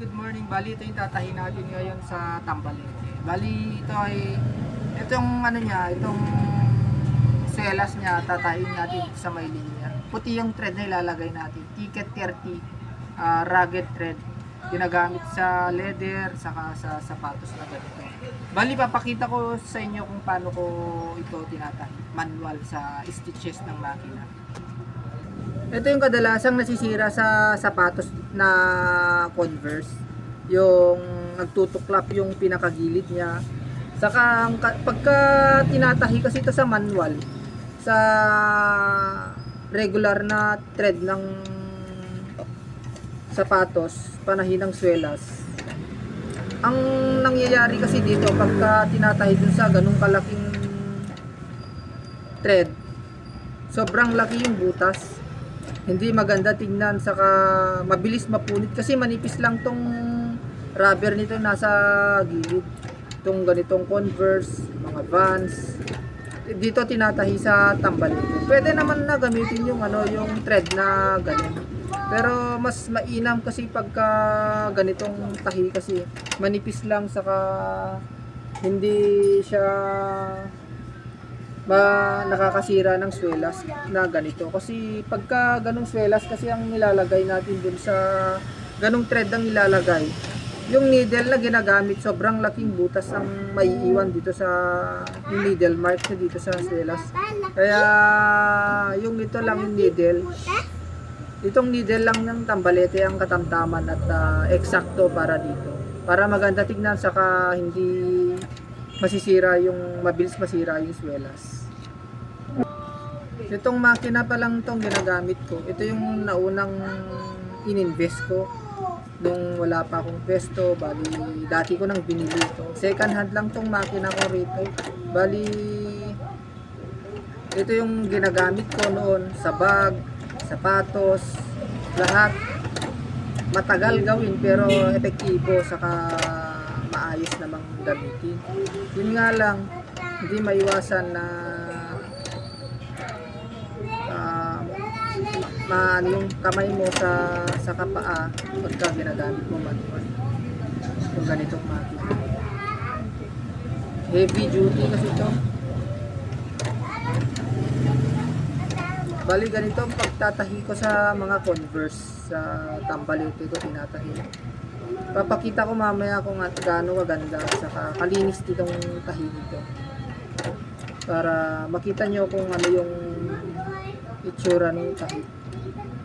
good morning. Bali, ito yung tatahin natin ngayon sa Tambalete. Bali, itong ano niya, itong selas niya, tatahin natin sa may linya. Puti yung thread na ilalagay natin. Ticket 30, rugged thread. Ginagamit sa leather, saka sa sapatos na ganito. Bali, papakita ko sa inyo kung paano ko ito tinatahi. Manual sa stitches ng makina. Ito yung kadalasang nasisira sa sapatos na Converse. Yung nagtutuklap yung pinakagilid niya. Saka pagka tinatahi kasi ito sa manual, sa regular na thread ng sapatos, panahin ng swelas. Ang nangyayari kasi dito pagka tinatahi dun sa ganung kalaking thread, sobrang laki yung butas. Hindi maganda tingnan, saka mabilis mapunit kasi manipis lang tong rubber nito nasa gilid. Itong ganitong Converse, mga Vans. Dito tinatahi sa Tambalete. Pwede naman na gamitin yung yung thread na ganun. Pero mas mainam kasi pagka ganitong tahi kasi manipis lang, saka hindi siya nakakasira ng swelas na ganito. Kasi pagka ganung swelas kasi ang nilalagay natin dun sa ganung thread ang nilalagay, yung needle na ginagamit, sobrang laking butas ang maiiwan dito sa yung needle mark na dito sa swelas. Kaya yung ito lang yung needle, itong needle lang ng Tambalete ang katamtaman at eksakto para dito, para maganda tignan, saka hindi masisira mabilis masira yung swelas. Itong makina pa lang itong ginagamit ko. Ito yung naunang ininvest ko nung wala pa akong pwesto. Bali, dati ko nang binili ito. Second hand lang itong makina ko rito. Bali, ito yung ginagamit ko noon sa bag, sapatos, lahat. Matagal gawin pero epektibo, saka maayos namang gamitin. Yun nga lang, hindi maiwasan na yung kamay mo sa kapaa pagka ginagamit mo manual yung ganitong makina. Heavy duty kasi ito. Bali, ganito ang pagtatahi ko sa mga Converse sa Tambalete ko tinatahi. Papakita ko mamaya kung gaano kaganda, saka kalinis ditong tahi dito, para makita nyo kung ano yung itsura ng tahi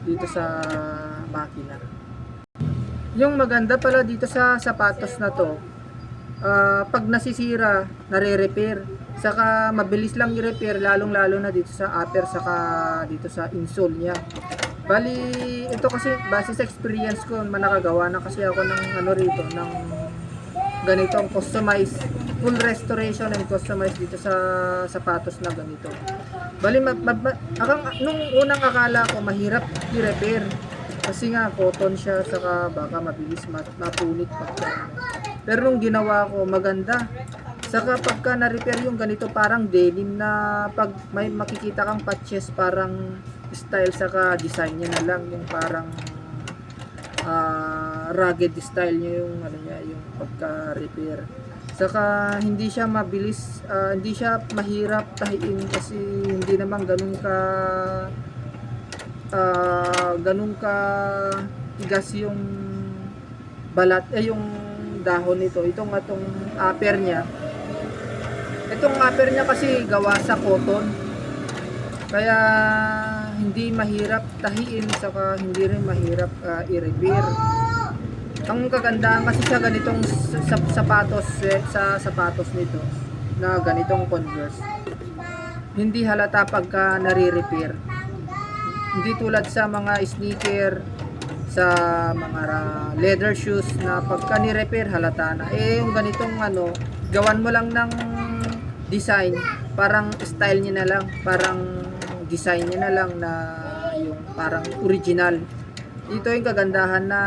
dito sa makina. Yung maganda pala dito sa sapatos na to, pag nasisira, nare-repair. Saka mabilis lang i-repair, lalong lalo na dito sa upper, saka dito sa insole niya. Bali, ito kasi base sa experience ko, nakagawa na kasi ako ng rito, ng ganitong customized, full restoration and customized dito sa sapatos na ganito. Bali, nung unang akala ko mahirap i-repair kasi nga cotton siya, saka baka mabilis mapunit pagka. Pero nung ginawa ko, maganda. Saka pagka na-repair yung ganito, parang denim na pag may makikita kang patches, parang style, saka design niya na lang yung parang rugged style niya yung yung pagka-repair. Saka hindi siya mabilis, hindi siya mahirap tahiin kasi hindi naman ganun ka tigas yung balat, yung dahon nito. Itong upper niya. Itong upper niya kasi gawa sa cotton. Kaya hindi mahirap tahiin, saka hindi rin mahirap i-repair. Ang kagandahan kasi sa ganitong sapatos, sa sapatos nito na ganitong Converse, hindi halata pagka nare-repair. Hindi tulad sa mga sneaker, sa mga leather shoes na pagka ni-repair halata na. Yung ganitong gawan mo lang ng design, parang style niya na lang, parang design niya na lang na yung parang original. Ito yung kagandahan na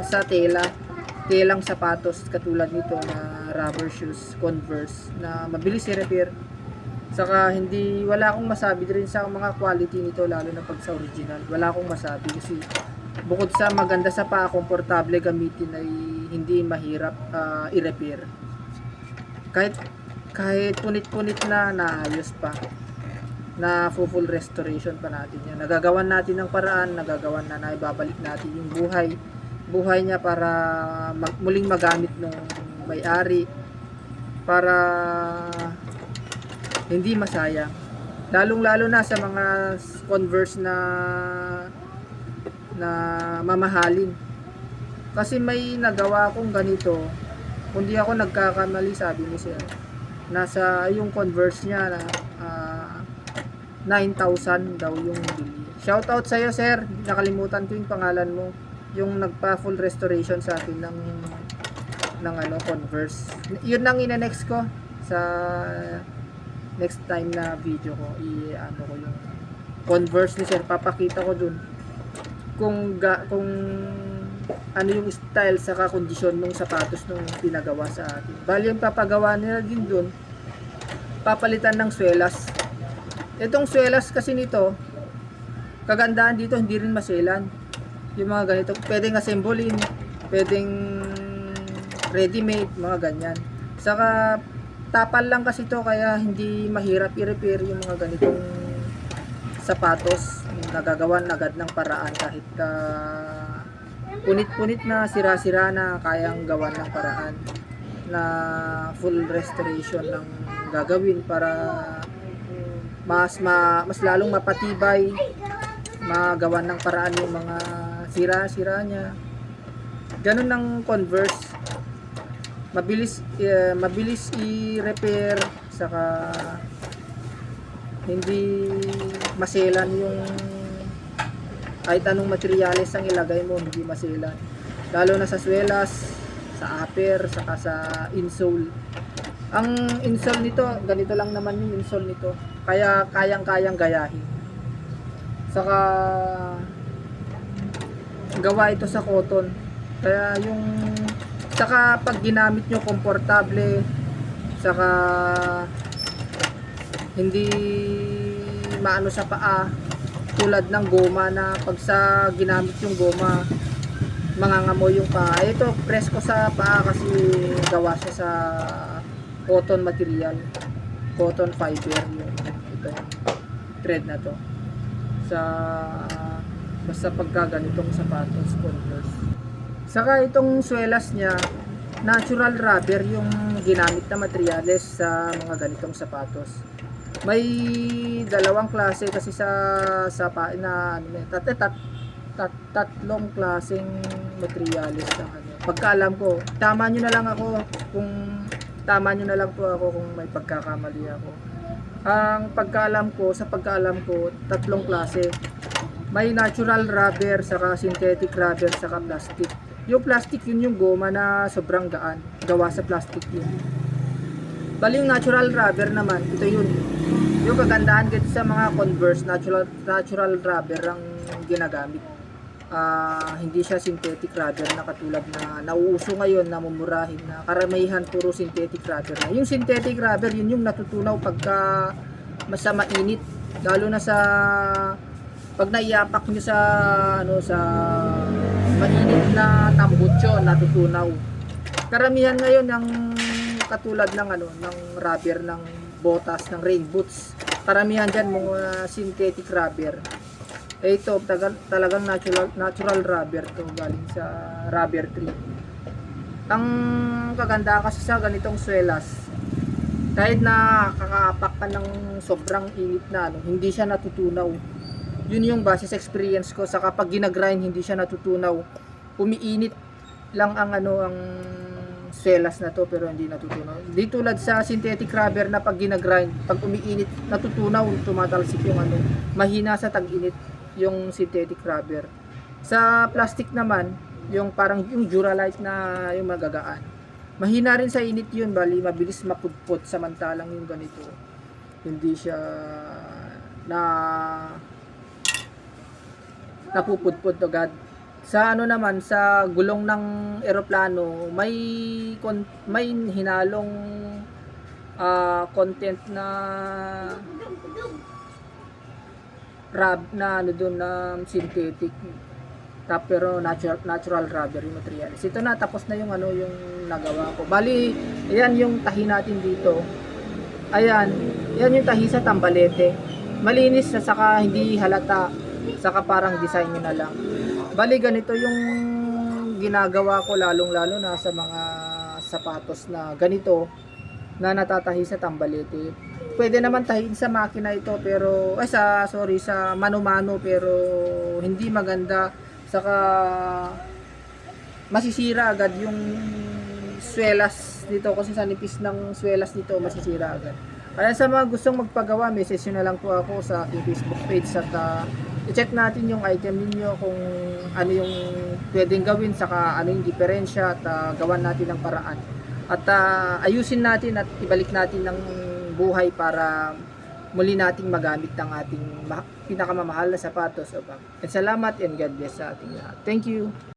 sa telang sapatos katulad nito na rubber shoes, Converse, na mabilis i-repair. Saka wala akong masabi rin sa mga quality nito, lalo na pag sa original. Wala akong masabi kasi Bukod sa maganda sa paa, komportable gamitin, ay hindi mahirap i-repair. Kahit kahit punit-punit na, naayos pa, na full restoration pa natin yan. Nagagawan natin ng paraan, nagagawan na ibabalik natin yung buhay niya para muling magamit ng may-ari, para hindi masayang. Lalong-lalo na sa mga Converse na mamahalin. Kasi may nagawa akong ganito, kung di ako nagkakamali, sabi ni sir, nasa yung Converse niya na 9,000 daw yung bili. Shout out sa iyo sir, nakalimutan ko yung pangalan mo, yung nagpa full restoration sa akin ng Converse. Yun ang ina-next ko sa next time na video ko, ko yung Converse ni sir, papakita ko dun kung ano yung style sa kondisyon ng sapatos nung pinagawa sa atin. Bali yung papagawa nila din dun, papalitan ng swelas. Itong swelas kasi nito, kagandaan dito, hindi rin maselan. Yung mga ganito, pwedeng assemblein, pwedeng ready-made, mga ganyan. Saka tapal lang kasi to, kaya hindi mahirap i-repair yung mga ganitong sapatos. Nagagawan agad ng paraan kahit punit-punit na, sira-sira na, kayang gawan ng paraan na full restoration ng gagawin para mas lalong mapatibay, magawan ng paraan yung mga sira-sira niya. Ganun ng Converse, mabilis i-repair, saka hindi maselan yung kahit anong materyales ang ilagay mo, hindi maselan. Lalo na sa swelas, sa upper, saka sa insole. Ang insole nito, ganito lang naman yung insole nito, kaya kayang-kayang gayahin. Saka gawa ito sa cotton, kaya yung saka pag ginamit nyo, komportable, saka hindi maano sa paa, tulad ng goma na pag sa ginamit yung goma, mangangamoy yung paa. Ito presko sa paa kasi gawa siya sa cotton material, cotton fiber yung itong thread na to sa basta pagkaganitong sapatos Converse. Saka itong swelas niya, natural rubber yung ginamit na materyales sa mga ganitong sapatos. May dalawang klase kasi sa tatlong klaseng materyales na pagkaalam ko. Tama nyo na lang po ako kung may pagkakamali ako. Ang pagkaalam ko, tatlong klase. May natural rubber, saka synthetic rubber, saka plastic. Yung plastic, yun yung goma na sobrang gaan, gawa sa plastic yun. Bali yung natural rubber naman, ito yun. Yung kagandahan dito sa mga Converse, natural rubber ang ginagamit. Hindi siya synthetic rubber na katulad na nauuso ngayon, na mumurahin, na karamihan puro synthetic rubber na. Yung synthetic rubber, yun yung natutunaw pagka sa mainit, lalo na sa pag naiapak nyo sa sa mainit na tambutso, natutunaw. Karamihan ngayon ng katulad ng ng rubber ng botas, ng rain boots, karamihan dyan mga synthetic rubber. Ito talagang natural rubber to, galing sa rubber tree. Ang kaganda kasi sa ganitong swelas, kahit na kakaapak ka ng sobrang init na hindi siya natutunaw. Yun yung base sa experience ko. Sa kapag ginagrind, hindi siya natutunaw. Umiinit lang ang ang swelas na to, pero hindi natutunaw. Di tulad sa synthetic rubber na pag ginagrind, pag umiinit, natutunaw, tumatalsik yung mahina sa tag-init yung synthetic rubber. Sa plastic naman, yung parang yung Duralite na yung magagaan, mahina rin sa init yun, bali mabilis mapudpod. Samantalang yung ganito, hindi siya napupudpod agad. Sa naman, sa gulong ng eroplano, may hinalong content na doon na synthetic. pero natural rubbery materials. Ito na, tapos na yung ano yung nagawa ko. Bali, ayan yung tahi natin dito. Ayan, yan yung tahi sa tambalete. Malinis sa saka hindi halata, saka parang design nyo na lang. Bali, ganito yung ginagawa ko lalong-lalo na sa mga sapatos na ganito na natatahi sa tambalete. Pwede naman tahiin sa makina ito pero sa mano-mano pero hindi maganda, saka masisira agad yung swelas dito kasi sa nipis ng swelas nito masisira agad. Kaya sa mga gustong magpagawa, message nyo na lang po ako sa aking Facebook page at i-check natin yung item ninyo kung ano yung pwedeng gawin, saka ano yung diferensya at gawan natin ng paraan. At ayusin natin at ibalik natin ng buhay para muli nating magamit ng ating pinakamamahal na sapatos o bag. And salamat and God bless sa ating lahat. Thank you.